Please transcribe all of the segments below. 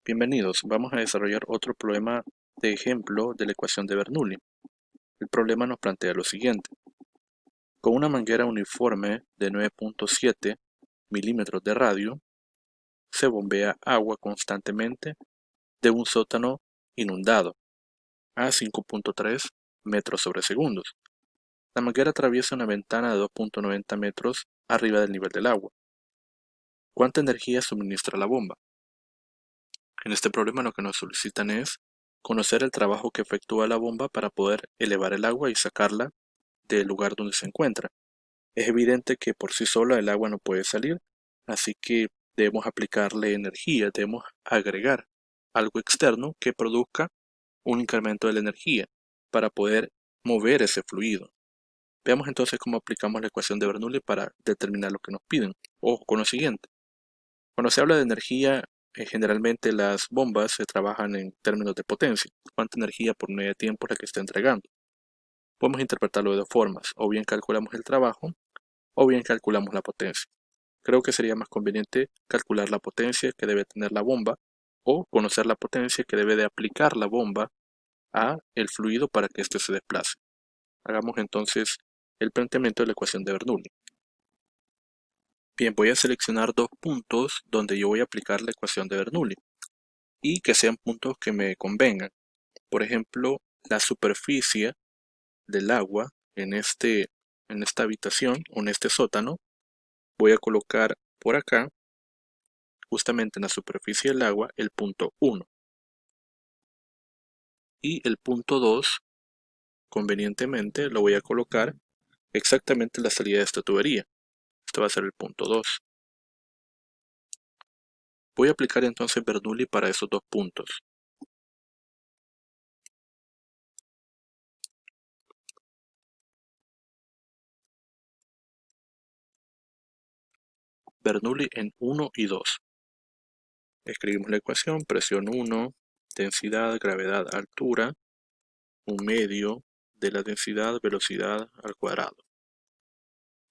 Bienvenidos, vamos a desarrollar otro problema de ejemplo de la ecuación de Bernoulli. El problema nos plantea lo siguiente. Con una manguera uniforme de 9.7 milímetros de radio, se bombea agua constantemente de un sótano inundado a 5.3 metros sobre segundos. La manguera atraviesa una ventana de 2.90 metros arriba del nivel del agua. ¿Cuánta energía suministra la bomba? En este problema lo que nos solicitan es conocer el trabajo que efectúa la bomba para poder elevar el agua y sacarla del lugar donde se encuentra. Es evidente que por sí sola el agua no puede salir, así que debemos aplicarle energía, debemos agregar algo externo que produzca un incremento de la energía para poder mover ese fluido. Veamos entonces cómo aplicamos la ecuación de Bernoulli para determinar lo que nos piden. Ojo con lo siguiente. Cuando se habla de energía, generalmente las bombas se trabajan en términos de potencia. ¿Cuánta energía por unidad de tiempo es la que está entregando? Podemos interpretarlo de dos formas. O bien calculamos el trabajo, o bien calculamos la potencia. Creo que sería más conveniente calcular la potencia que debe tener la bomba, o conocer la potencia que debe de aplicar la bomba a el fluido para que éste se desplace. Hagamos entonces el planteamiento de la ecuación de Bernoulli. Bien, voy a seleccionar dos puntos donde yo voy a aplicar la ecuación de Bernoulli y que sean puntos que me convengan. Por ejemplo, la superficie del agua en esta habitación o en este sótano, voy a colocar por acá, justamente en la superficie del agua, el punto 1. Y el punto 2, convenientemente, lo voy a colocar exactamente en la salida de esta tubería. Este va a ser el punto 2. Voy a aplicar entonces Bernoulli para esos dos puntos. Bernoulli en 1 y 2. Escribimos la ecuación, presión 1, densidad, gravedad, altura, un medio de la densidad, velocidad al cuadrado,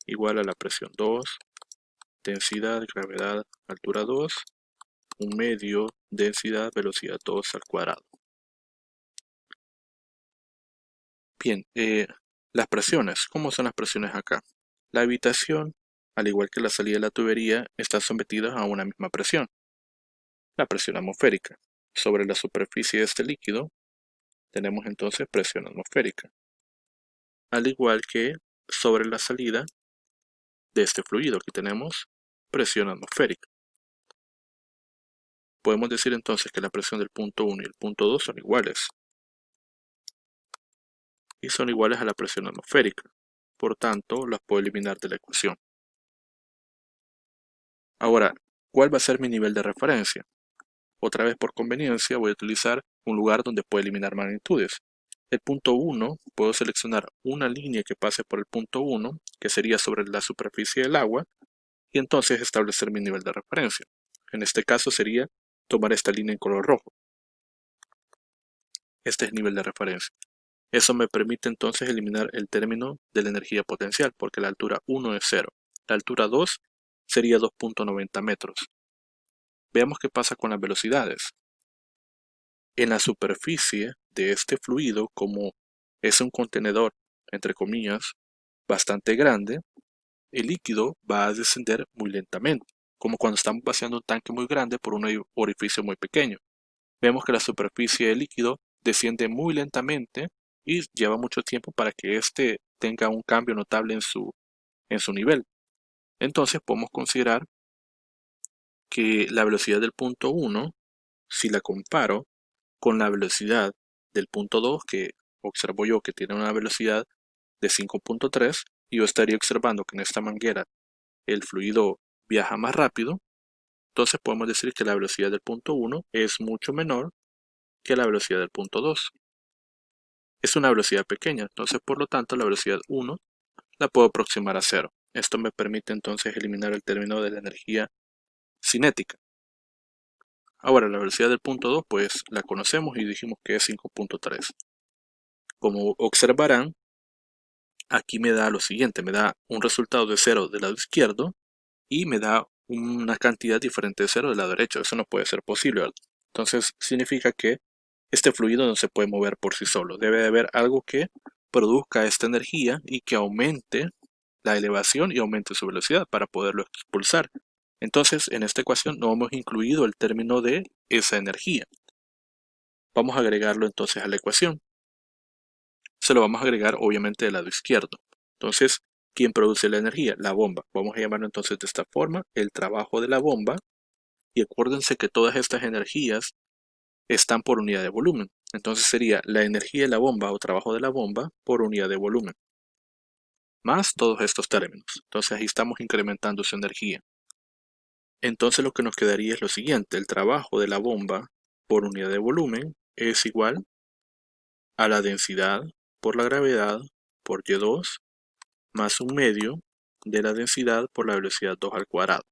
igual a la presión 2, densidad, gravedad, altura 2, un medio, densidad, velocidad 2 al cuadrado. Bien, las presiones. ¿Cómo son las presiones acá? La habitación, al igual que la salida de la tubería, está sometida a una misma presión, la presión atmosférica. Sobre la superficie de este líquido tenemos entonces presión atmosférica, al igual que sobre la salida de este fluido. Aquí tenemos presión atmosférica. Podemos decir entonces que la presión del punto 1 y el punto 2 son iguales. Y son iguales a la presión atmosférica. Por tanto, las puedo eliminar de la ecuación. Ahora, ¿cuál va a ser mi nivel de referencia? Otra vez por conveniencia voy a utilizar un lugar donde puedo eliminar magnitudes. El punto 1, puedo seleccionar una línea que pase por el punto 1, que sería sobre la superficie del agua, y entonces establecer mi nivel de referencia. En este caso sería tomar esta línea en color rojo. Este es el nivel de referencia. Eso me permite entonces eliminar el término de la energía potencial, porque la altura 1 es 0. La altura 2 sería 2.90 metros. Veamos qué pasa con las velocidades. En la superficie de este fluido, como es un contenedor, entre comillas, bastante grande, el líquido va a descender muy lentamente, como cuando estamos vaciando un tanque muy grande por un orificio muy pequeño. Vemos que la superficie del líquido desciende muy lentamente y lleva mucho tiempo para que éste tenga un cambio notable en su nivel. Entonces podemos considerar que la velocidad del punto 1, si la comparo con la velocidad del punto 2, que observo yo que tiene una velocidad de 5.3, y yo estaría observando que en esta manguera el fluido viaja más rápido, entonces podemos decir que la velocidad del punto 1 es mucho menor que la velocidad del punto 2. Es una velocidad pequeña, entonces por lo tanto la velocidad 1 la puedo aproximar a 0. Esto me permite entonces eliminar el término de la energía cinética. Ahora la velocidad del punto 2 pues la conocemos y dijimos que es 5.3. Como observarán, aquí me da lo siguiente, me da un resultado de 0 del lado izquierdo y me da una cantidad diferente de 0 del lado derecho. Eso no puede ser posible, ¿verdad? Entonces significa que este fluido no se puede mover por sí solo. Debe de haber algo que produzca esta energía y que aumente la elevación y aumente su velocidad para poderlo expulsar. Entonces, en esta ecuación no hemos incluido el término de esa energía. Vamos a agregarlo entonces a la ecuación. Se lo vamos a agregar obviamente del lado izquierdo. Entonces, ¿quién produce la energía? La bomba. Vamos a llamarlo entonces de esta forma, el trabajo de la bomba. Y acuérdense que todas estas energías están por unidad de volumen. Entonces sería la energía de la bomba o trabajo de la bomba por unidad de volumen. Más todos estos términos. Entonces ahí estamos incrementando su energía. Entonces lo que nos quedaría es lo siguiente. El trabajo de la bomba por unidad de volumen es igual a la densidad por la gravedad por Y2 más un medio de la densidad por la velocidad 2 al cuadrado.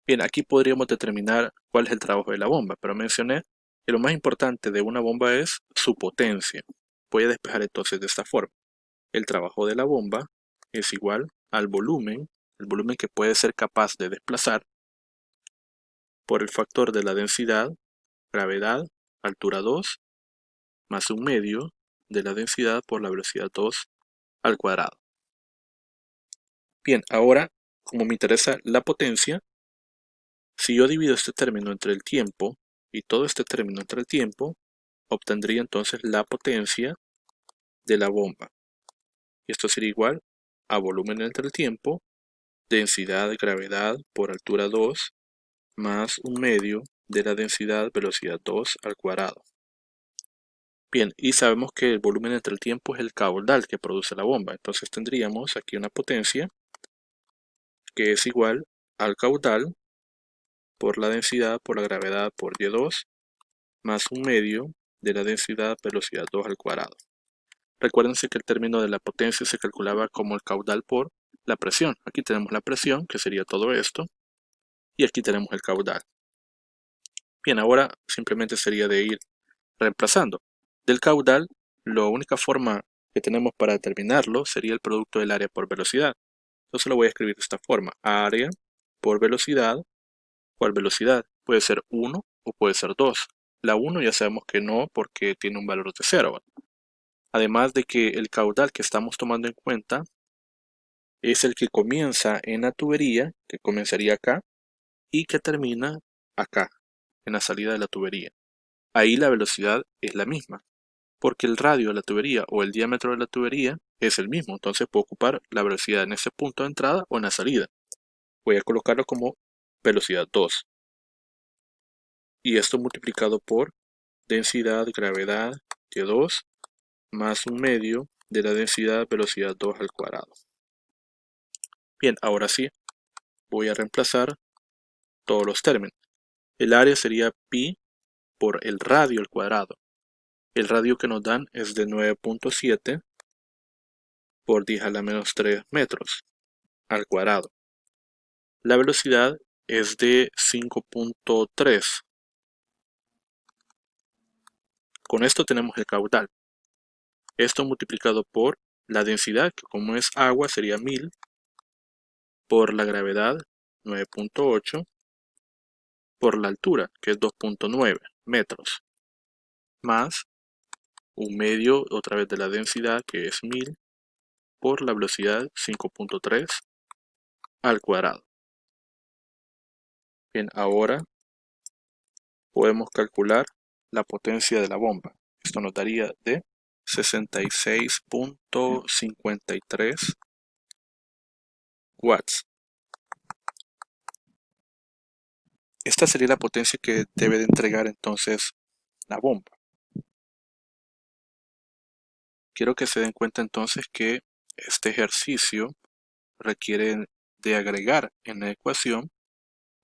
Bien, aquí podríamos determinar cuál es el trabajo de la bomba, pero mencioné que lo más importante de una bomba es su potencia. Voy a despejar entonces de esta forma. El trabajo de la bomba es igual al volumen, el volumen que puede ser capaz de desplazar, por el factor de la densidad, gravedad, altura 2, más un medio de la densidad por la velocidad 2 al cuadrado. Bien, ahora, como me interesa la potencia, si yo divido este término entre el tiempo y todo este término entre el tiempo, obtendría entonces la potencia de la bomba. Y esto sería igual a volumen entre el tiempo, densidad, gravedad por altura 2, más un medio de la densidad, velocidad 2 al cuadrado. Bien, y sabemos que el volumen entre el tiempo es el caudal que produce la bomba. Entonces tendríamos aquí una potencia que es igual al caudal por la densidad por la gravedad por Y2 más un medio de la densidad velocidad 2 al cuadrado. Recuérdense que el término de la potencia se calculaba como el caudal por la presión. Aquí tenemos la presión, que sería todo esto, y aquí tenemos el caudal. Bien, ahora simplemente sería de ir reemplazando. Del caudal, la única forma que tenemos para determinarlo sería el producto del área por velocidad. Entonces lo voy a escribir de esta forma. Área por velocidad. ¿Cuál velocidad? Puede ser 1 o puede ser 2. La 1 ya sabemos que no porque tiene un valor de 0. Además de que el caudal que estamos tomando en cuenta es el que comienza en la tubería, que comenzaría acá, y que termina acá, en la salida de la tubería. Ahí la velocidad es la misma, porque el radio de la tubería o el diámetro de la tubería es el mismo. Entonces puedo ocupar la velocidad en ese punto de entrada o en la salida. Voy a colocarlo como velocidad 2. Y esto multiplicado por densidad, gravedad, Y2, más un medio de la densidad, velocidad 2 al cuadrado. Bien, ahora sí, voy a reemplazar todos los términos. El área sería pi por el radio al cuadrado. El radio que nos dan es de 9.7 por 10 a la menos 3 metros al cuadrado. La velocidad es de 5.3. Con esto tenemos el caudal. Esto multiplicado por la densidad, que como es agua sería 1000, por la gravedad 9.8, por la altura, que es 2.9 metros, más un medio otra vez de la densidad, que es 1000, por la velocidad 5.3 al cuadrado. Bien, ahora podemos calcular la potencia de la bomba. Esto nos daría de 66.53 watts. Esta sería la potencia que debe de entregar entonces la bomba. Quiero que se den cuenta entonces que este ejercicio requiere de agregar en la ecuación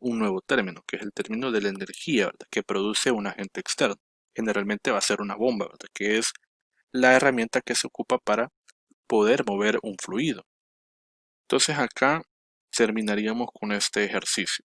un nuevo término, que es el término de la energía, ¿verdad?, que produce un agente externo. Generalmente va a ser una bomba, ¿verdad?, que es la herramienta que se ocupa para poder mover un fluido. Entonces acá terminaríamos con este ejercicio.